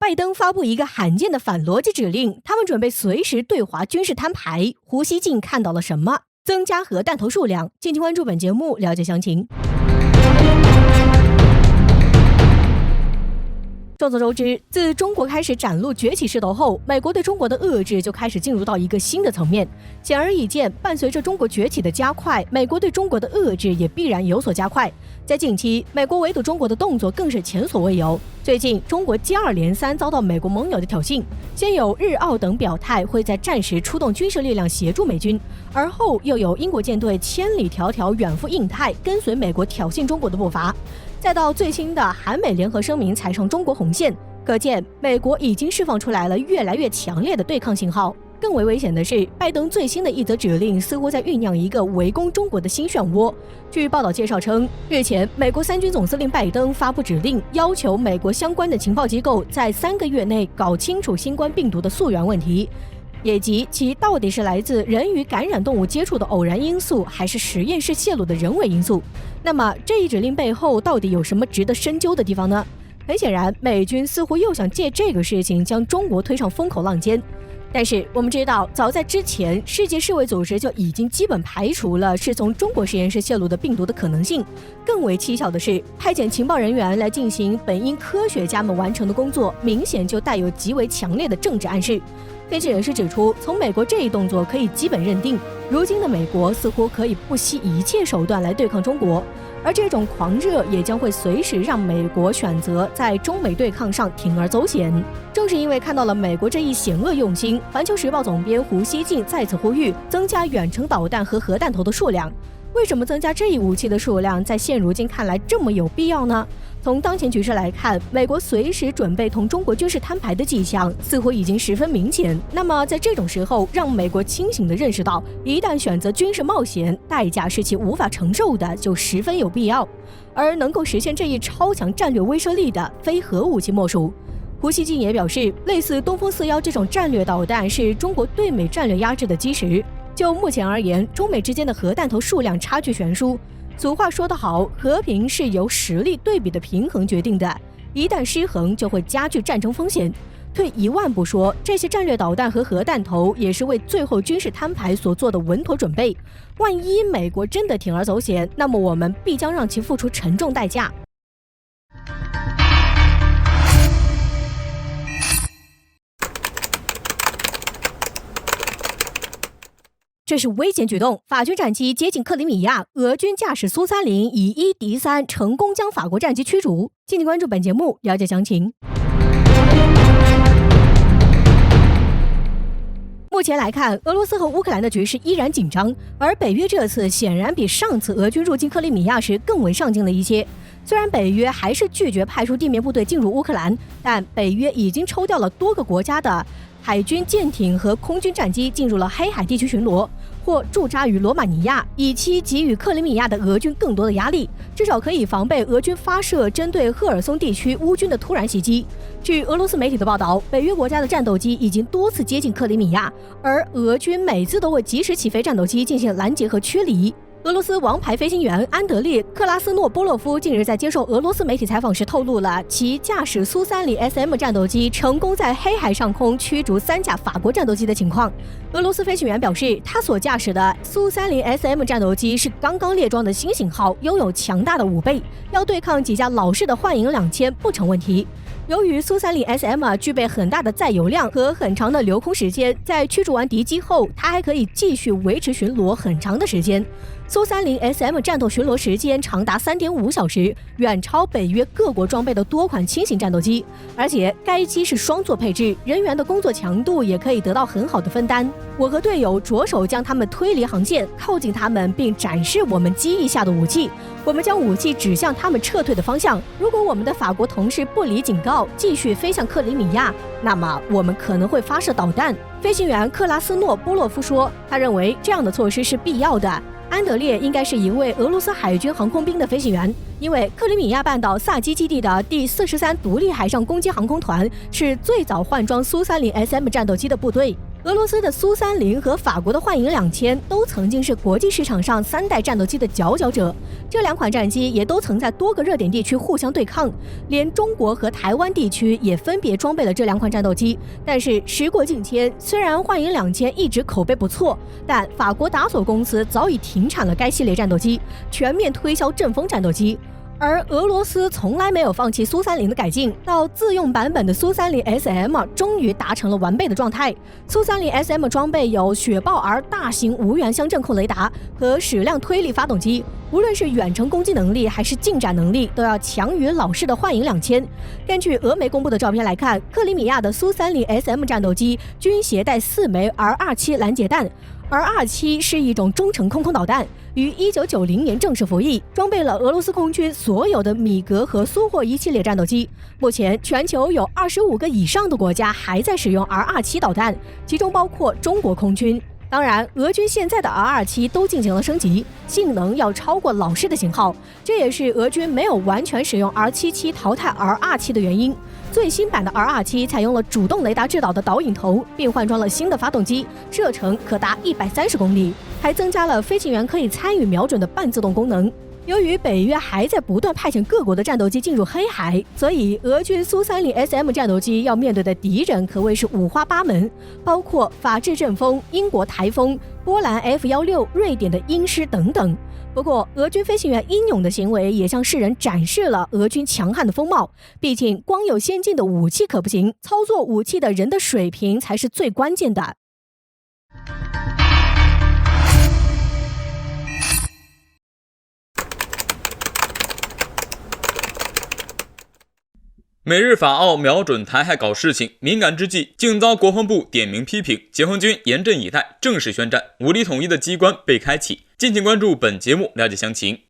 拜登发布一个罕见的反逻辑指令，他们准备随时对华军事摊牌。胡锡进看到了什么？增加核弹头数量。敬请关注本节目，了解详情。众所周知，自中国开始展露崛起势头后，美国对中国的遏制就开始进入到一个新的层面。显而易见，伴随着中国崛起的加快，美国对中国的遏制也必然有所加快。在近期，美国围堵中国的动作更是前所未有。最近，中国接二连三遭到美国盟友的挑衅，先有日澳等表态会在战时出动军事力量协助美军，而后又有英国舰队千里迢迢远赴印太，跟随美国挑衅中国的步伐。再到最新的韩美联合声明踩上中国红线，可见美国已经释放出来了越来越强烈的对抗信号。更为危险的是，拜登最新的一则指令似乎在酝酿一个围攻中国的新漩涡。据报道介绍称，日前美国三军总司令拜登发布指令，要求美国相关的情报机构在3个月内搞清楚新冠病毒的溯源问题，以及其到底是来自人与感染动物接触的偶然因素，还是实验室泄露的人为因素。那么这一指令背后到底有什么值得深究的地方呢？很显然，美军似乎又想借这个事情将中国推上风口浪尖。但是我们知道，早在之前，世界世卫组织就已经基本排除了是从中国实验室泄露的病毒的可能性。更为蹊跷的是，派遣情报人员来进行本应科学家们完成的工作，明显就带有极为强烈的政治暗示。分析人士指出，从美国这一动作可以基本认定，如今的美国似乎可以不惜一切手段来对抗中国，而这种狂热也将会随时让美国选择在中美对抗上铤而走险。正是因为看到了美国这一险恶用心，环球时报总编胡锡进再次呼吁增加远程导弹和核弹头的数量。为什么增加这一武器的数量在现如今看来这么有必要呢？从当前局势来看，美国随时准备同中国军事摊牌的迹象似乎已经十分明显。那么在这种时候，让美国清醒地认识到，一旦选择军事冒险，代价是其无法承受的，就十分有必要。而能够实现这一超强战略威慑力的，非核武器莫属。胡锡进也表示，类似东风41这种战略导弹是中国对美战略压制的基石。就目前而言，中美之间的核弹头数量差距悬殊。俗话说得好，和平是由实力对比的平衡决定的，一旦失衡就会加剧战争风险。退一万步说，这些战略导弹和核弹头也是为最后军事摊牌所做的稳妥准备。万一美国真的铤而走险，那么我们必将让其付出沉重代价。这是危险举动，法军战机接近克里米亚，俄军驾驶苏30以1敌3，成功将法国战机驱逐。敬请关注本节目，了解详情。目前来看，俄罗斯和乌克兰的局势依然紧张，而北约这次显然比上次俄军入侵克里米亚时更为上进了一些。虽然北约还是拒绝派出地面部队进入乌克兰，但北约已经抽调了多个国家的海军舰艇和空军战机进入了黑海地区巡逻，或驻扎于罗马尼亚，以期给予克里米亚的俄军更多的压力，至少可以防备俄军发射针对赫尔松地区乌军的突然袭击。据俄罗斯媒体的报道，北约国家的战斗机已经多次接近克里米亚，而俄军每次都会及时起飞战斗机进行拦截和驱离。俄罗斯王牌飞行员安德烈·克拉斯诺波洛夫近日在接受俄罗斯媒体采访时透露了其驾驶苏30 SM 战斗机成功在黑海上空驱逐3架法国战斗机的情况。俄罗斯飞行员表示，他所驾驶的苏30 SM 战斗机是刚刚列装的新型号，拥有强大的武备，要对抗几架老式的幻影2000不成问题。由于苏30 SM 具备很大的载油量和很长的留空时间，在驱逐完敌机后，它还可以继续维持巡逻很长的时间。苏30 SM 战斗巡逻时间长达3.5小时，远超北约各国装备的多款轻型战斗机，而且该机是双座配置，人员的工作强度也可以得到很好的分担。我和队友着手将他们推离航线，靠近他们并展示我们机翼下的武器，我们将武器指向他们撤退的方向。如果我们的法国同事不理警告，继续飞向克里米亚，那么我们可能会发射导弹。飞行员克拉斯诺波洛夫说，他认为这样的措施是必要的。安德烈应该是一位俄罗斯海军航空兵的飞行员，因为克里米亚半岛萨基基地的第43独立海上攻击航空团是最早换装苏30 SM 战斗机的部队。俄罗斯的苏30和法国的幻影2000都曾经是国际市场上3代战斗机的佼佼者，这2款战机也都曾在多个热点地区互相对抗，连中国和台湾地区也分别装备了这2款战斗机。但是时过境迁，虽然幻影2000一直口碑不错，但法国达索公司早已停产了该系列战斗机，全面推销阵风战斗机。而俄罗斯从来没有放弃苏30的改进，到自用版本的苏30 SM 终于达成了完备的状态。苏30 SM 装备有雪豹 R 大型无源相阵控雷达和矢量推力发动机，无论是远程攻击能力还是近战能力，都要强于老式的幻影2000。根据俄媒公布的照片来看，克里米亚的苏30 SM 战斗机均携带4枚 R27 拦截弹。R27是一种中程空导弹，于1990年正式服役，装备了俄罗斯空军所有的米格和苏霍伊系列战斗机。目前，全球有25个以上的国家还在使用 R27导弹，其中包括中国空军。当然，俄军现在的 R27都进行了升级，性能要超过老式的型号，这也是俄军没有完全使用 R77淘汰 R27的原因。最新版的 R27采用了主动雷达制导的导引头，并换装了新的发动机，射程可达130公里，还增加了飞行员可以参与瞄准的半自动功能。由于北约还在不断派遣各国的战斗机进入黑海，所以俄军苏30 SM 战斗机要面对的敌人可谓是五花八门，包括法制阵风、英国台风、波兰 F-16、瑞典的鹰狮等等。不过，俄军飞行员英勇的行为也向世人展示了俄军强悍的风貌。毕竟，光有先进的武器可不行，操作武器的人的水平才是最关键的。美日法澳瞄准台海搞事情，敏感之际竟遭国防部点名批评，解放军严阵以待，正式宣战，武力统一的机关被开启。敬请关注本节目，了解详情。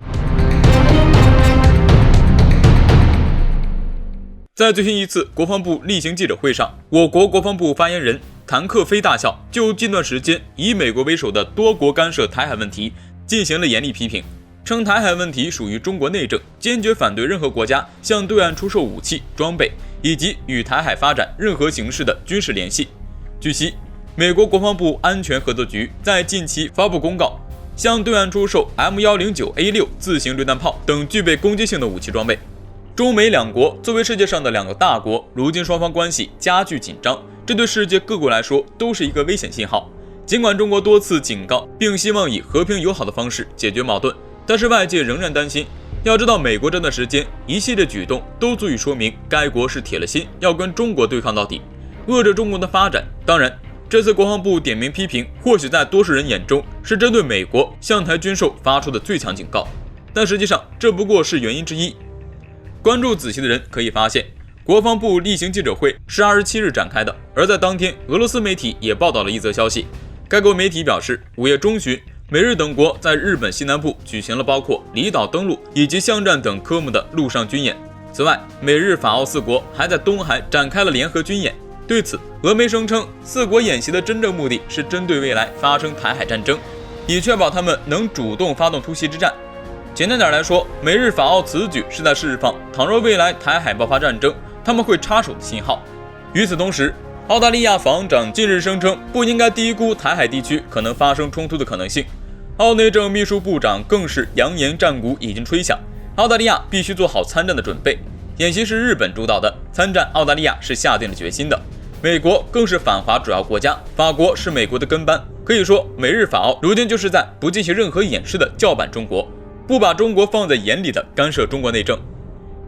在最新一次国防部例行记者会上，我国国防部发言人谭克飞大校就近段时间以美国为首的多国干涉台海问题进行了严厉批评，称台海问题属于中国内政，坚决反对任何国家向对岸出售武器装备，以及与台海发展任何形式的军事联系。据悉，美国国防部安全合作局在近期发布公告，向对岸出售 M109A6 自行榴弹炮等具备攻击性的武器装备。中美两国作为世界上的2个大国，如今双方关系加剧紧张，这对世界各国来说都是一个危险信号。尽管中国多次警告，并希望以和平友好的方式解决矛盾，但是外界仍然担心。要知道，美国这段时间一系列举动都足以说明该国是铁了心要跟中国对抗到底，遏制中国的发展。当然，这次国防部点名批评，或许在多数人眼中是针对美国向台军售发出的最强警告，但实际上这不过是原因之一。关注仔细的人可以发现，国防部例行记者会是27日展开的，而在当天，俄罗斯媒体也报道了一则消息。该国媒体表示，5月中旬，美日等国在日本西南部举行了包括离岛登陆以及巷战等科目的陆上军演。此外，美日法澳4国还在东海展开了联合军演。对此，俄媒声称4国演习的真正目的是针对未来发生台海战争，以确保他们能主动发动突袭之战。简单点来说，美日法澳此举是在释放倘若未来台海爆发战争，他们会插手的信号。与此同时，澳大利亚防长近日声称不应该低估台海地区可能发生冲突的可能性。澳内政秘书部长更是扬言战鼓已经吹响，澳大利亚必须做好参战的准备。演习是日本主导的，参战澳大利亚是下定了决心的。美国更是反华主要国家，法国是美国的跟班。可以说，美日法澳如今就是在不进行任何掩饰的叫板中国，不把中国放在眼里的干涉中国内政。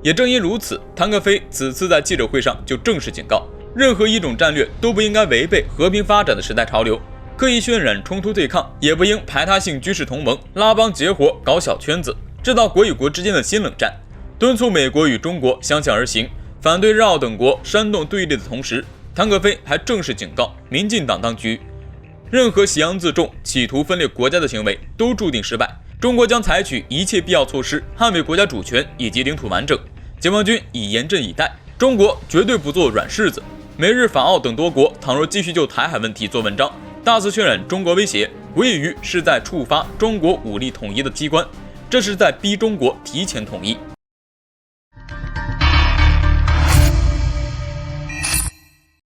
也正因如此，谭克飞此次在记者会上就正式警告，任何一种战略都不应该违背和平发展的时代潮流，刻意渲染冲突对抗，也不应排他性军事同盟，拉帮结伙搞小圈子，制造国与国之间的新冷战。敦促美国与中国相向而行，反对日澳等国煽动对立的同时，谭克飞还正式警告民进党当局，任何挟洋自重、企图分裂国家的行为都注定失败。中国将采取一切必要措施捍卫国家主权以及领土完整，解放军已严阵以待，中国绝对不做软柿子。美日法澳等多国倘若继续就台海问题做文章，大肆渲染中国威胁，无异于是在触发中国武力统一的机关，这是在逼中国提前统一。